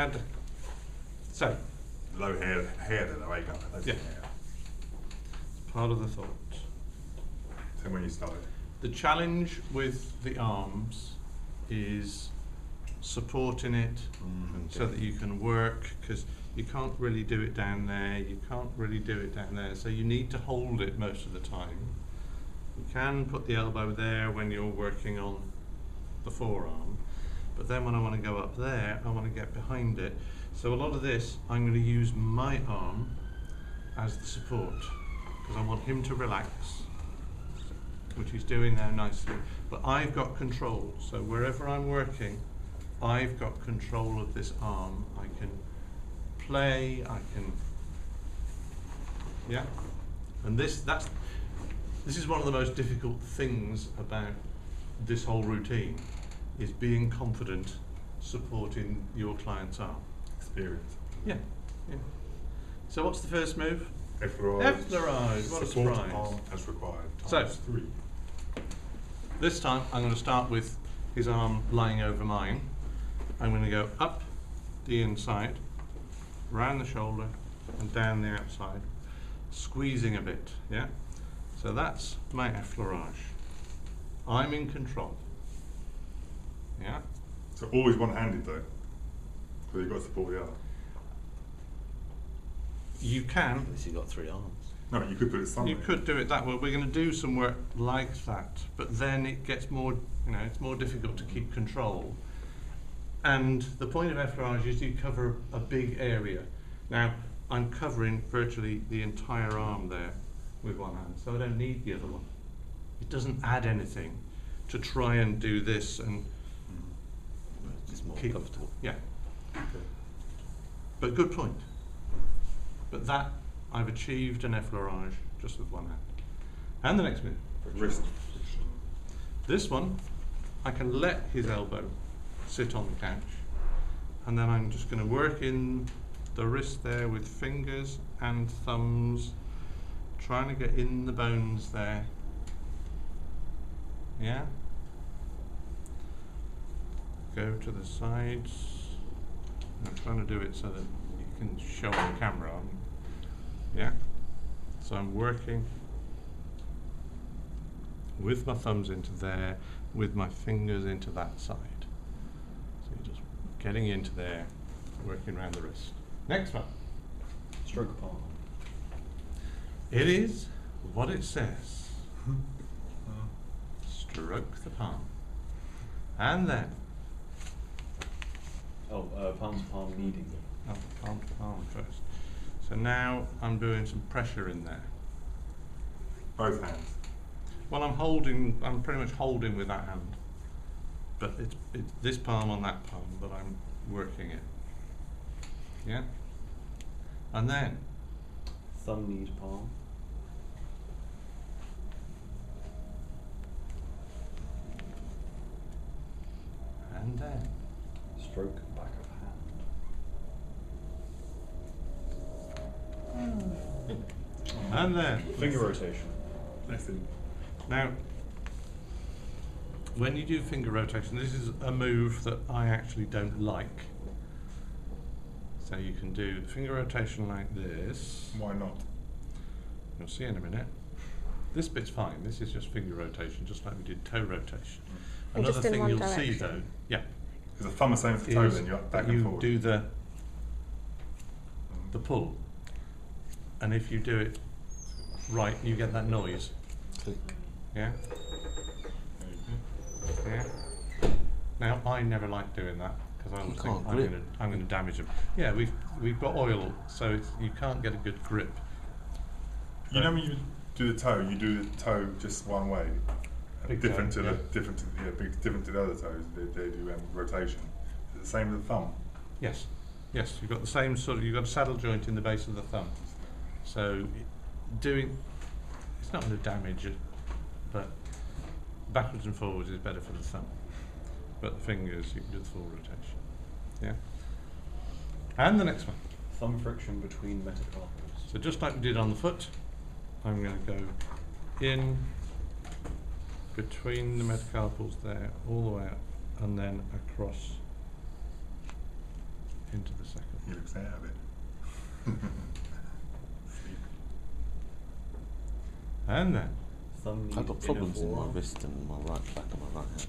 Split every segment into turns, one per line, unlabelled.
add, so,
Low hair then, there you go.
Yeah. part of the thought.
So when you started.
The challenge with the arms is supporting it so that you can work, because you can't really do it down there, you can't really do it down there, so you need to hold it most of the time. You can put the elbow there when you're working on the forearm, but then when I want to go up there, I want to get behind it. So a lot of this, I'm going to use my arm as the support, because I want him to relax, which he's doing now nicely, but I've got control. So wherever I'm working, I've got control of this arm. I can play, I can, yeah? And this is one of the most difficult things about this whole routine, is being confident supporting your client's arm.
Experience.
Yeah, yeah. So what's the first move?
Effleurage.
Effleurage, what a
Support
surprise.
arm as required.
So-
Times 3.
This time I'm going to start with his arm lying over mine. I'm going to go up the inside, round the shoulder and down the outside, squeezing a bit, yeah? So that's my effleurage. I'm in control, yeah?
So always one-handed though, so you've got to support the other.
You can,
At least you've got 3 arms.
No, you could put it somewhere.
you could do it that way. We're going to do some work like that, but then it gets more, it's more difficult to keep control. And the point of effleurage is you cover a big area. Now, I'm covering virtually the entire arm there with one hand, so I don't need the other one. It doesn't add anything to try and do this and
It's more
keep,
comfortable.
yeah.
Okay.
But good point. But that, I've achieved an effleurage just with one hand. And the next move.
Wrist.
This one, I can let his elbow sit on the couch, and then I'm just going to work in the wrist there with fingers and thumbs, trying to get in the bones there. Yeah? Go to the sides. I'm trying to do it so that you can show on camera. Yeah? So I'm working with my thumbs into there, with my fingers into that side. So you're just getting into there, working around the wrist. Next one.
Stroke palm.
It is what it says. Stroke the palm. And then,
Palm to palm kneading.
palm to palm first. So now I'm doing some pressure in there.
Both hands.
Well, I'm pretty much holding with that hand. But it's this palm on that palm that I'm working it. Yeah? And then,
Thumb knead palm.
and then,
Stroke back of hand.
and then.
Finger rotation.
Listen.
Now, when you do finger rotation, this is a move that I actually don't like. So you can do finger rotation like this.
Why not?
You'll see in a minute. This bit's fine. This is just finger rotation, just like we did toe rotation.
And
Another
just in
thing
one
you'll see
direction.
though, yeah,
Is the thumb the same as the toe
is
then? You're back
that
and
you
forward.
do the pull, and if you do it right, you get that noise.
Click.
Yeah. Yeah. Now I never like doing that because I always think
can't
I'm
grip.
going to damage them. Yeah, we've got oil, so you can't get a good grip.
You know when you do the toe, you do the toe just one way.
Big
Different
toe,
to
yeah.
different to the other toes. They do rotation. Is it the same with the thumb?
Yes, yes, you've got the same sort of. You've got a saddle joint in the base of the thumb, so it's not going to damage it, but backwards and forwards is better for the thumb. But the fingers, you can do the full rotation. Yeah. And the next one.
Thumb friction between metacarpals.
So just like we did on the foot, I'm going to go in between the metacarpals there, all the way up, and then across into the second.
He looks out of it. Sleep.
And then,
Thumb
I've got
knee,
problems
inner
in my
forearm.
wrist and my right back of my right hand.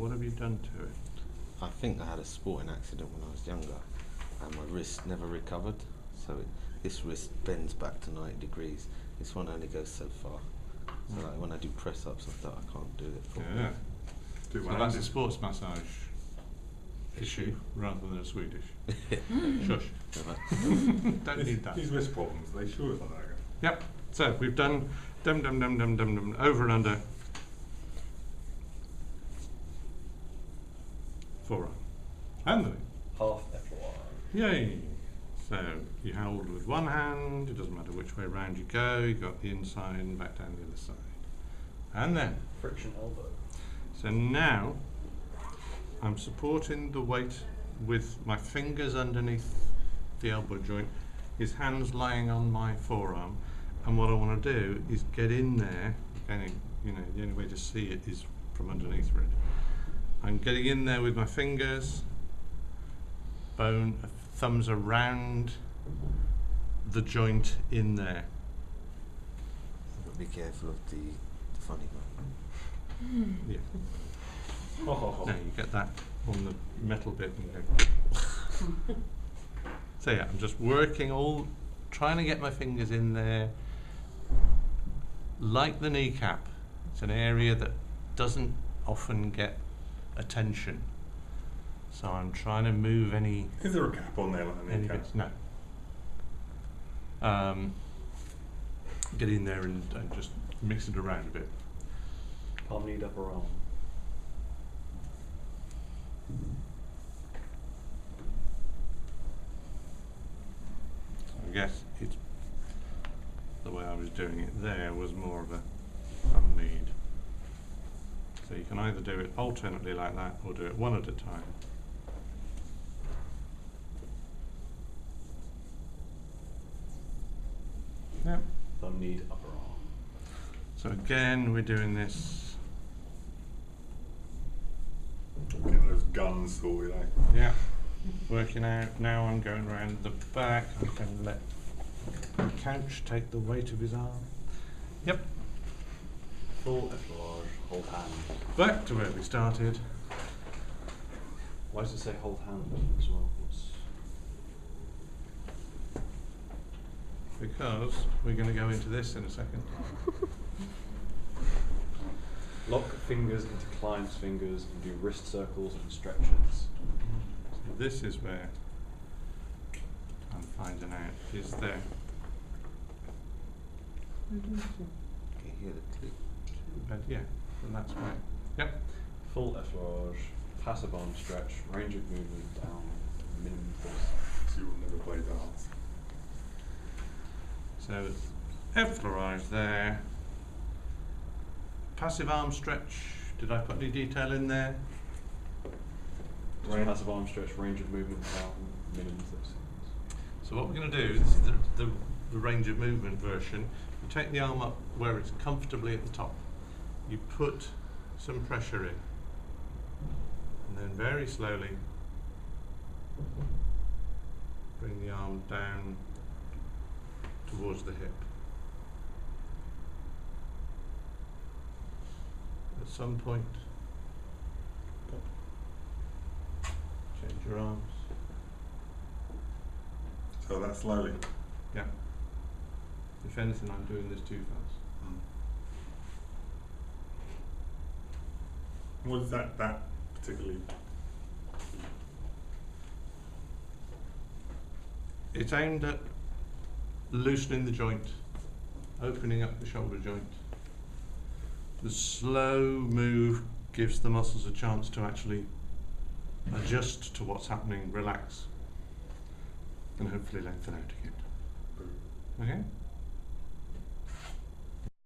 what have you done to it?
I think I had a sporting accident when I was younger and my wrist never recovered. So this wrist bends back to 90 degrees. This one only goes so far. So like when I do press ups and stuff, I can't do it properly.
Yeah.
Do
So
one
that's a
handed.
sports massage issue rather than a Swedish. Shush. Don't need that.
These wrist problems, they sure look like that.
Yep. So we've done dum over and under. Forearm. And the knee.
Half effleurage.
Yay! So you hold with one hand, it doesn't matter which way round you go, you got the inside and back down the other side. And then,
Friction elbow.
so now I'm supporting the weight with my fingers underneath the elbow joint, his hands lying on my forearm, and what I want to do is get in there, and you know, the only way to see it is from underneath it. I'm getting in there with my fingers, bone, thumbs around the joint in there.
But be careful of the funny one.
Yeah.
Ho, ho, ho.
No, you get that on the metal bit and go. So yeah, I'm just working trying to get my fingers in there. Like the kneecap, it's an area that doesn't often get attention. So I'm trying to move any
Is there a cap on there like a kneecap?
bits. No. Get in there and just mix it around a bit.
Palm knee, upper arm.
I guess it's the way I was doing it there was more of a thumb lead. So you can either do it alternately like that or do it one at a time. Yep.
Thumb knee, upper arm.
So again, we're doing this.
Get those guns sorted out.
Yeah. Working out. Now I'm going around the back. I'm going to let the couch take the weight of his arm. Yep.
Full effleurage, hold hand.
Back to where we started.
Why does it say hold hand as well?
Because we're going to go into this in a second.
Lock fingers into client's fingers and do wrist circles and stretches.
So this is where I'm finding out is there.
Can you hear the click?
But yeah, and that's where. Yep.
Full effleurage, passive arm stretch, range of movement down, minimum force.
So you will never play darts.
So effleurage there. Passive arm stretch. Did I put any detail in there?
Just passive arm stretch, range of movement down, minimum 30 seconds.
So what we're going to do, this is the range of movement version. You take the arm up where it's comfortably at the top. You put some pressure in. And then very slowly bring the arm down towards the hip. At some point, change your arms.
So that slowly.
Yeah. If anything, I'm doing this too fast.
What is that particularly?
It's aimed at loosening the joint, opening up the shoulder joint. The slow move gives the muscles a chance to actually adjust to what's happening, relax, and hopefully lengthen out again. Okay?